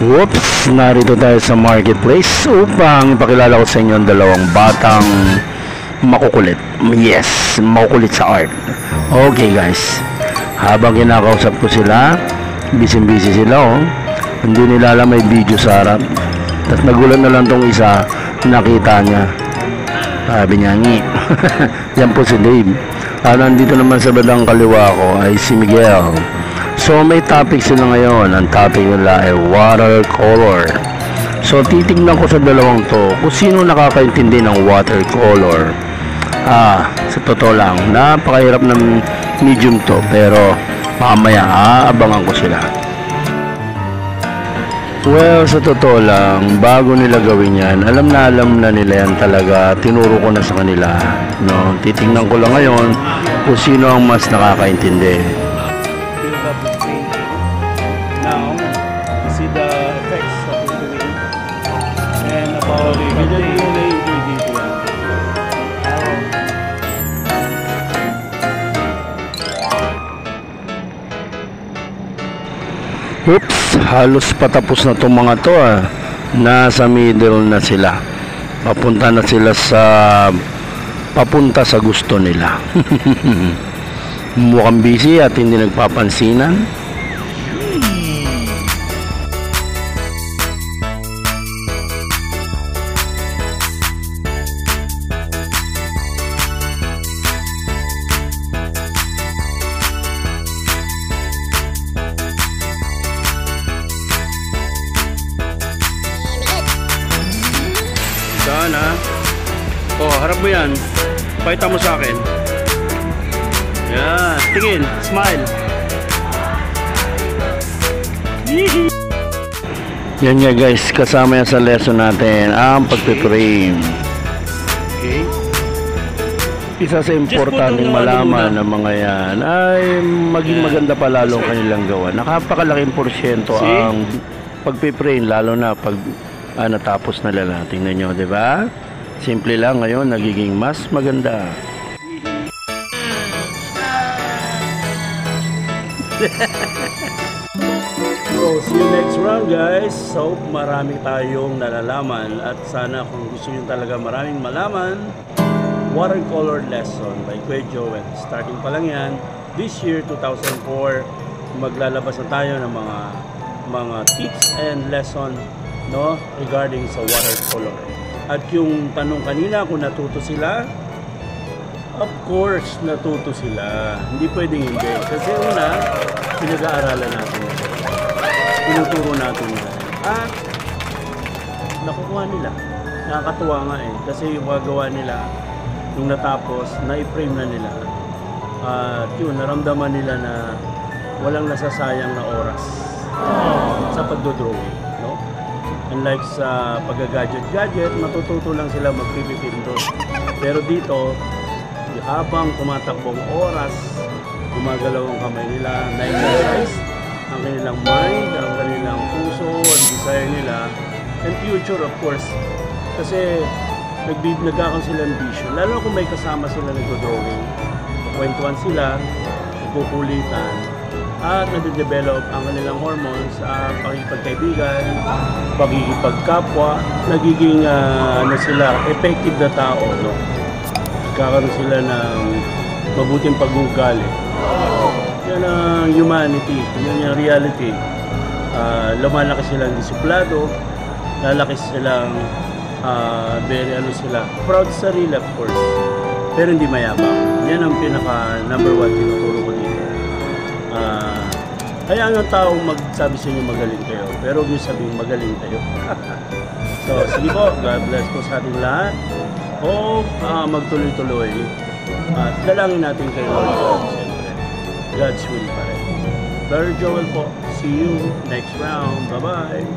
Whoops! Narito tayo sa marketplace upang ipakilala ko sa inyo ang dalawang batang makukulit. Yes, makukulit sa art. Okay guys, habang kinakausap ko sila, busy sila oh. Hindi nila alam may video sa harap. Tapos nagulat na lang tong isa, nakita niya. Sabi niya, ngi. Yan po si Dave. Nandito naman sa bandang kaliwa ko ay si Miguel. So may topic sila ngayon. Ang topic nila ay watercolor. So titignan ko sa dalawang to kung sino nakakaintindi ng watercolor. Sa totoo lang, napakahirap ng medium to, pero mamaya aabangan ko sila. Well, sa totoo lang, bago nila gawin yan, alam na nila yan talaga. Tinuro ko na sa kanila, no? Titingnan ko lang ngayon kung sino ang mas nakakaintindi. Build up the painting. Now, you see the effects that we're doing. And about the Oops, halos patapos na itong mga to Nasa middle na sila. Papunta sa gusto nila. Mukhang busy at hindi nagpapansinan. Saan harap mo yan. Pakita mo sa akin. Yan, tingin, smile. Yan nga guys, kasama yan sa lesson natin ang pagpiprame. Okay. Isa sa importanteng malaman ng mga yan ay maging maganda pa lalong kanilang gawa. Napakalaking porsyento ang pagpiprame, lalo na pag natapos na lang. Tingnan nyo, di ba? Simple lang, ngayon nagiging mas maganda. So, see you next round guys. So, marami tayong nalalaman at sana kung gusto nyo talaga maraming malaman, watercolor lesson by Kuya Joel. Starting pa lang yan. This year, 2004, maglalabas na tayo ng mga tips and lesson, no, regarding sa watercolor. At yung tanong kanina kung natuto sila, of course natuto sila. Hindi pwedeng hindi. Kasi una, pinag-aaralan natin. Tinuturo natin nila. At nakukuha nila. Nakakatuwa nga kasi yung magawa nila, nung natapos, na-frame na nila. At yun, naramdaman nila na walang nasasayang na oras sa pagdodrawing. Unlike sa pag-gadget, matututo lang sila magpipipindot. Pero dito, habang tumatakbong oras, gumagalaw ang kamay nila, na-exercise ang kanilang mind, ang kanilang puso, ang desire nila, and future of course. Kasi nagkakaroon sila ng vision. Lalo kung may kasama sila nag-drawing, kwentuhan sila, nagkukulitan, at nade-develop ang kanilang hormones sa pakikipagkaibigan, pakikipagkapwa, nagiging sila, effective na tao, no? Kakaroon sila ng mabuting pag-uugali. Yan ang humanity, yan yung reality. Lumalaki silang disiplado, lalaki silang proud sa sarili of course, pero hindi mayabang. Yan ang pinaka number one tinuturo ko dito. Kaya ang taong magsabi sa inyo magaling kayo, pero huwag nyo sabihin magaling kayo. So, sige po, God bless po sa ating lahat. O magtuloy-tuloy. At dalangin natin kay Lord God, siyempre. God's will pa rin. Brother Joel po, see you next round. Bye-bye!